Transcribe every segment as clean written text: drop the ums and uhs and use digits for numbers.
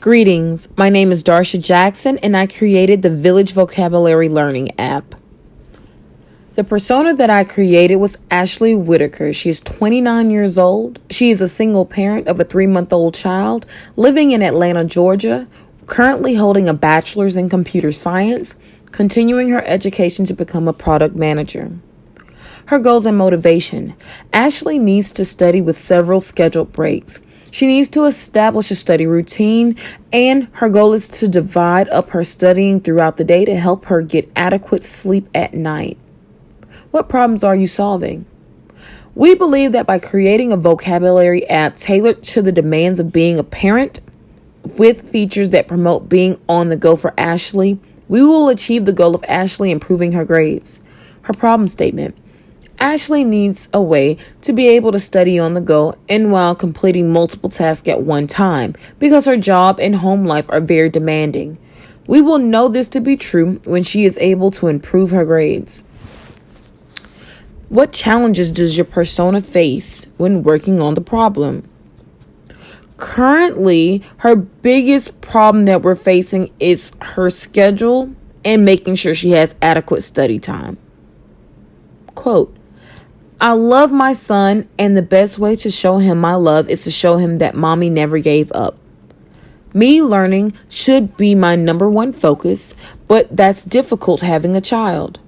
Greetings, my name is Darsha Jackson and I created the Village Vocabulary Learning app. The persona that I created was Ashley Whitaker. She is 29 years old. She is a single parent of a 3-month-old child living in Atlanta, Georgia, currently holding a bachelor's in computer science, continuing her education to become a product manager. Her goals and motivation. Ashley needs to study with several scheduled breaks. She needs to establish a study routine, and her goal is to divide up her studying throughout the day to help her get adequate sleep at night. What problems are you solving? We believe that by creating a vocabulary app tailored to the demands of being a parent, with features that promote being on the go for Ashley, we will achieve the goal of Ashley improving her grades. Her problem statement. Ashley needs a way to be able to study on the go and while completing multiple tasks at one time because her job and home life are very demanding. We will know this to be true when she is able to improve her grades. What challenges does your persona face when working on the problem? Currently, her biggest problem that we're facing is her schedule and making sure she has adequate study time. Quote, I love my son, and the best way to show him my love is to show him that mommy never gave up. Me learning should be my number one focus, but that's difficult having a child.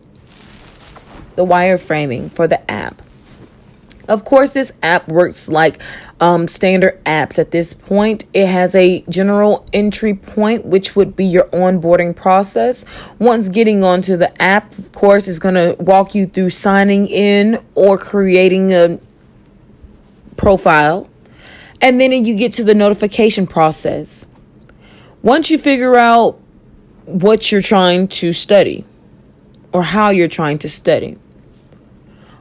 The wireframing for the app. Of course, this app works like standard apps at this point. It has a general entry point, which would be your onboarding process. Once getting onto the app, of course, is going to walk you through signing in or creating a profile. And then you get to the notification process. Once you figure out what you're trying to study or how you're trying to study,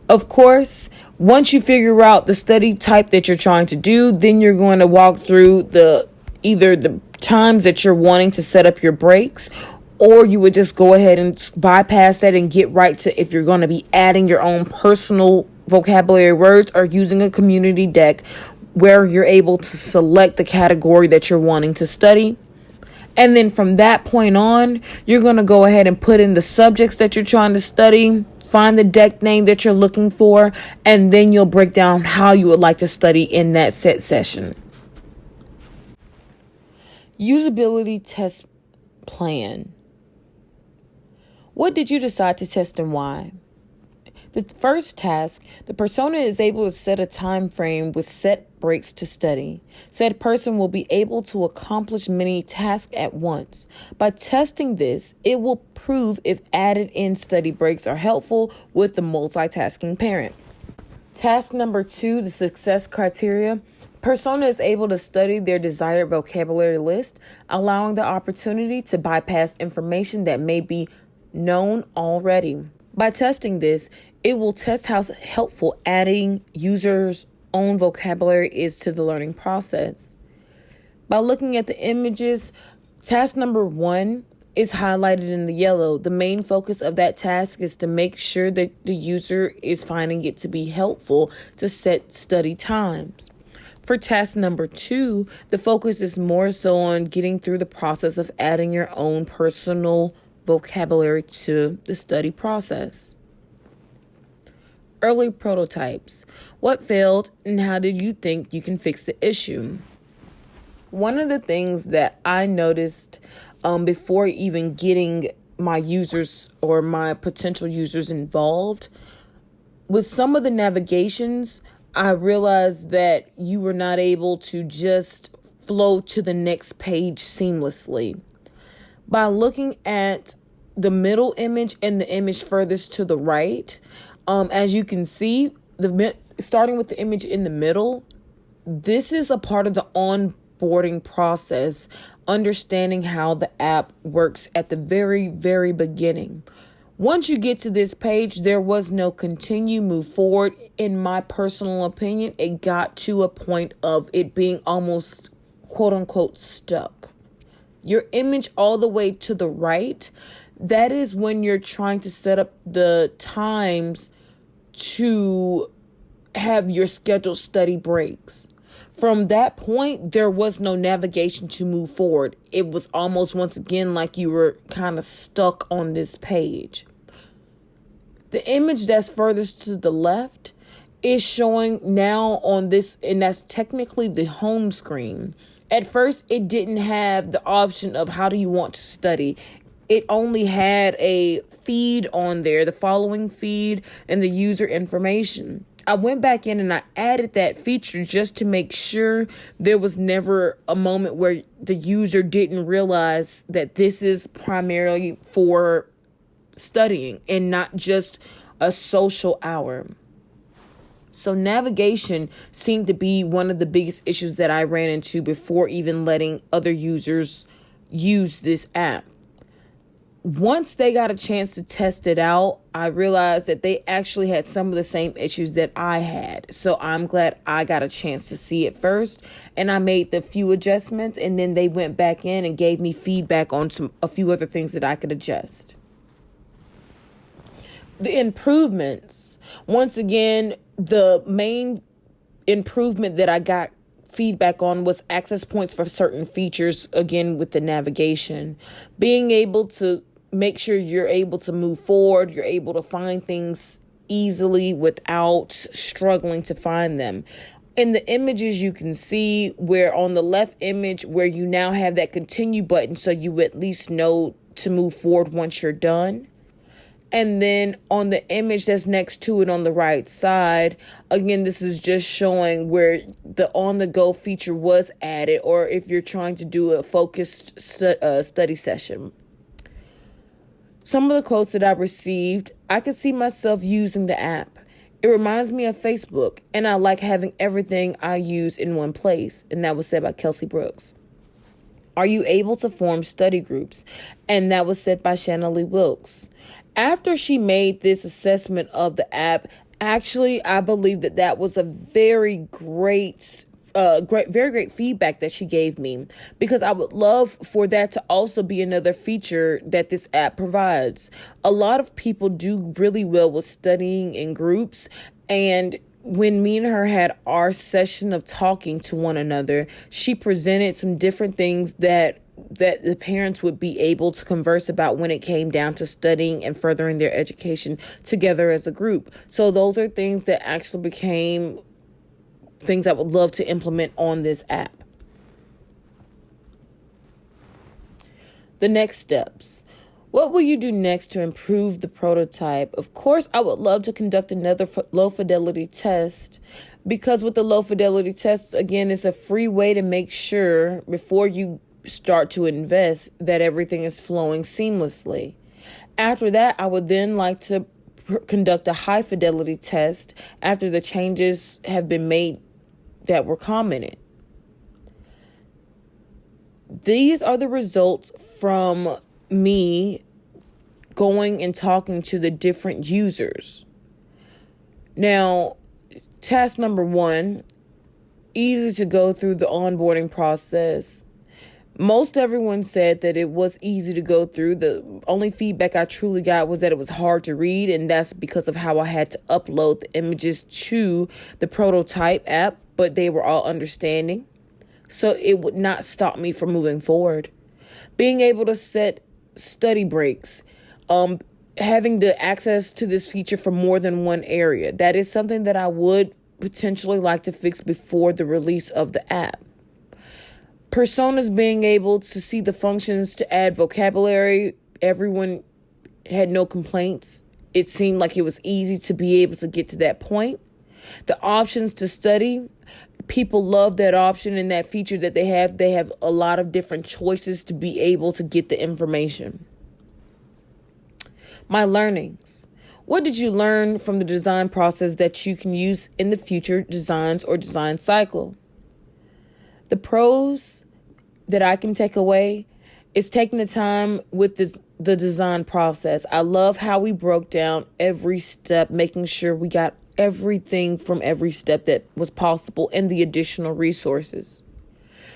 of course, once you figure out the study type that you're trying to do, then you're going to walk through either the times that you're wanting to set up your breaks, or you would just go ahead and bypass that and get right to if you're going to be adding your own personal vocabulary words or using a community deck where you're able to select the category that you're wanting to study. And then from that point on, you're going to go ahead and put in the subjects that you're trying to study. Find the deck name that you're looking for, and then you'll break down how you would like to study in that set session. Usability test plan. What did you decide to test and why? The first task, the persona is able to set a time frame with set breaks to study. Said person will be able to accomplish many tasks at once. By testing this, it will prove if added in study breaks are helpful with the multitasking parent. Task number 2, the success criteria. Persona is able to study their desired vocabulary list, allowing the opportunity to bypass information that may be known already. By testing this, it will test how helpful adding users' own vocabulary is to the learning process. By looking at the images, task number 1 is highlighted in the yellow. The main focus of that task is to make sure that the user is finding it to be helpful to set study times. For task number 2, the focus is more so on getting through the process of adding your own personal vocabulary to the study process. Early prototypes. What failed and how did you think you can fix the issue? One of the things that I noticed before even getting my users or my potential users involved, with some of the navigations, I realized that you were not able to just flow to the next page seamlessly. By looking at the middle image and the image furthest to the right, as you can see, starting with the image in the middle, this is a part of the onboarding process, understanding how the app works at the very, very beginning. Once you get to this page, there was no continue, move forward. In my personal opinion, it got to a point of it being almost quote unquote stuck. Your image all the way to the right, that is when you're trying to set up the times to have your scheduled study breaks. From that point, there was no navigation to move forward. It was almost, once again, like you were kind of stuck on this page. The image that's furthest to the left is showing now on this, and that's technically the home screen. At first, it didn't have the option of how do you want to study. It only had a feed on there, the following feed and the user information. I went back in and I added that feature just to make sure there was never a moment where the user didn't realize that this is primarily for studying and not just a social hour. So navigation seemed to be one of the biggest issues that I ran into before even letting other users use this app. Once they got a chance to test it out, I realized that they actually had some of the same issues that I had. So I'm glad I got a chance to see it first, and I made the few adjustments, and then they went back in and gave me feedback on a few other things that I could adjust. The improvements, once again, the main improvement that I got feedback on was access points for certain features, again with the navigation. Being able to make sure you're able to move forward, you're able to find things easily without struggling to find them. In the images, you can see where on the left image where you now have that continue button, so you at least know to move forward once you're done. And then on the image that's next to it on the right side, again, this is just showing where the on-the-go feature was added, or if you're trying to do a focused study session. Some of the quotes that I received, I could see myself using the app. It reminds me of Facebook, and I like having everything I use in one place. And that was said by Kelsey Brooks. Are you able to form study groups? And that was said by Shanna Lee Wilkes. After she made this assessment of the app, actually, I believe that was a very great feedback that she gave me, because I would love for that to also be another feature that this app provides. A lot of people do really well with studying in groups, and when me and her had our session of talking to one another, she presented some different things that the parents would be able to converse about when it came down to studying and furthering their education together as a group. So those are things that actually became things I would love to implement on this app. The next steps. What will you do next to improve the prototype? Of course, I would love to conduct another low fidelity test, because with the low fidelity tests, again, it's a free way to make sure before you start to invest that everything is flowing seamlessly. After that, I would then like to conduct a high fidelity test after the changes have been made that were commented. These are the results from me going and talking to the different users. Now, task number 1, easy to go through the onboarding process. Most everyone said that it was easy to go through. The only feedback I truly got was that it was hard to read, and that's because of how I had to upload the images to the prototype app, but they were all understanding. So it would not stop me from moving forward. Being able to set study breaks, having the access to this feature for more than one area. That is something that I would potentially like to fix before the release of the app. Personas being able to see the functions to add vocabulary. Everyone had no complaints. It seemed like it was easy to be able to get to that point. The options to study. People love that option and that feature that they have. They have a lot of different choices to be able to get the information. My learnings. What did you learn from the design process that you can use in the future designs or design cycle? The pros that I can take away is taking the time with the design process. I love how we broke down every step, making sure we got everything from every step that was possible and the additional resources.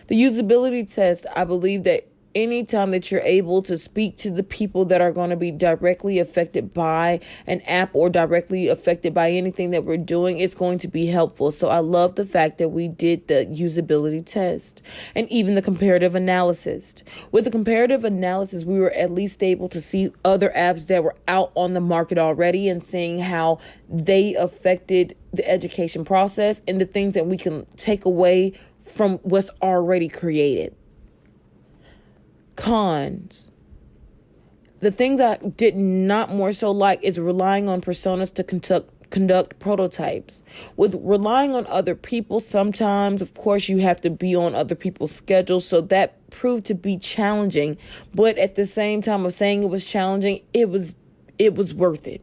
The usability test, I believe that anytime that you're able to speak to the people that are going to be directly affected by an app or directly affected by anything that we're doing, it's going to be helpful. So I love the fact that we did the usability test and even the comparative analysis. With the comparative analysis, we were at least able to see other apps that were out on the market already and seeing how they affected the education process and the things that we can take away from what's already created. Cons. The things I did not more so like is relying on personas to conduct prototypes. With relying on other people, sometimes, of course, you have to be on other people's schedules. So that proved to be challenging. But at the same time of saying it was challenging, it was worth it.